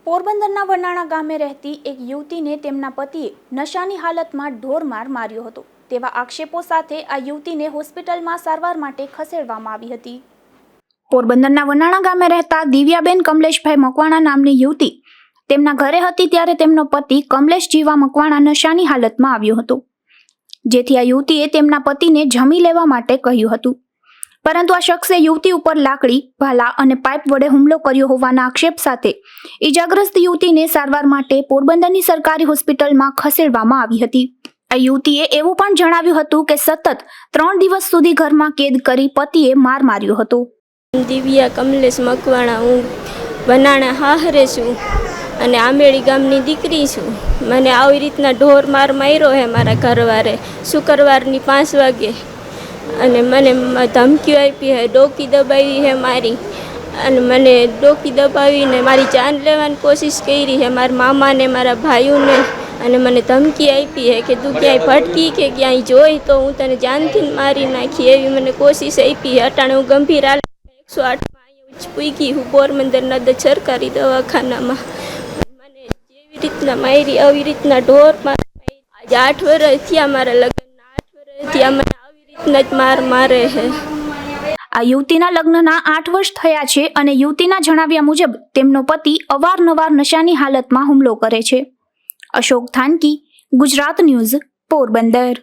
પોરબંદરના વનાણા ગામે રહેતી એક યુવતીને તેમના પતિએ નશાની હાલતમાં ઢોરમાર માર્યો હતો તેવા આક્ષેપો સાથે આ યુવતીને હોસ્પિટલમાં સારવાર માટે ખસેડવામાં આવી હતી। પોરબંદરના વનાણા ગામે રહેતા દિવ્યાબેન કમલેશભાઈ મકવાણા નામની યુવતી તેમના ઘરે હતી ત્યારે તેમનો પતિ કમલેશ જીવા મકવાણા નશાની હાલતમાં આવ્યો હતો, જેથી આ યુવતીએ તેમના પતિને જમી લેવા માટે કહ્યું હતું, પરંતુ આ શખ્સે યુવતી ઉપર લાકડી, ભાલા અને પાઇપ વડે હુમલો કર્યો હોવાના આક્ષેપ સાથે ઈજાગ્રસ્ત યુવતીને સારવાર માટે પોરબંદરની સરકારી હોસ્પિટલમાં ખસેડવામાં આવી હતી। આ યુવતીએ એવું પણ જણાવ્યું હતું કે સતત 3 દિવસ સુધી ઘરમાં કેદ કરી પતિએ માર માર્યો હતો। દિવ્યા કમલેશ મકવાણા, હું વનાણા હાહરે છું અને આમેડી ગામની દીકરી છું। મને આવી રીતના ઢોર માર માર્યો હે મારા ઘરવાળે શુક્રવારની 5 વાગે અને મને ધમકીઓ આપી હે, ડોકી દબાવી હે મારી અને મને ડોકી દબાવીને મારી જાન લેવાની કોશિશ કરી છે મારા મામાને મારા ભાઈઓને અને મને ધમકી આપી હે કે તું ક્યાંય ભટકી કે ક્યાંય જોઈ તો હું તને જાનથી મારી નાખી એવી મને કોશિશ આપી હે। અટાણે હું ગંભીર હાલત 108 પૂગી હું પોરબંદરના સરકારી દવાખાનામાં। મને જેવી રીતના મારી આવી રીતના ઢોર આજે 8 વર્ષ થયા મારા લગ્નના 8 વર્ષ થયા મને આવી રીતના જ માર મારે છે। આ યુવતીના લગ્નના 8 વર્ષ થયા છે અને યુવતીના જણાવ્યા મુજબ તેમનો પતિ અવારનવાર નશાની હાલતમાં હુમલો કરે છે। અશોક થાનકી, ગુજરાત ન્યૂઝ, પોરબંદર।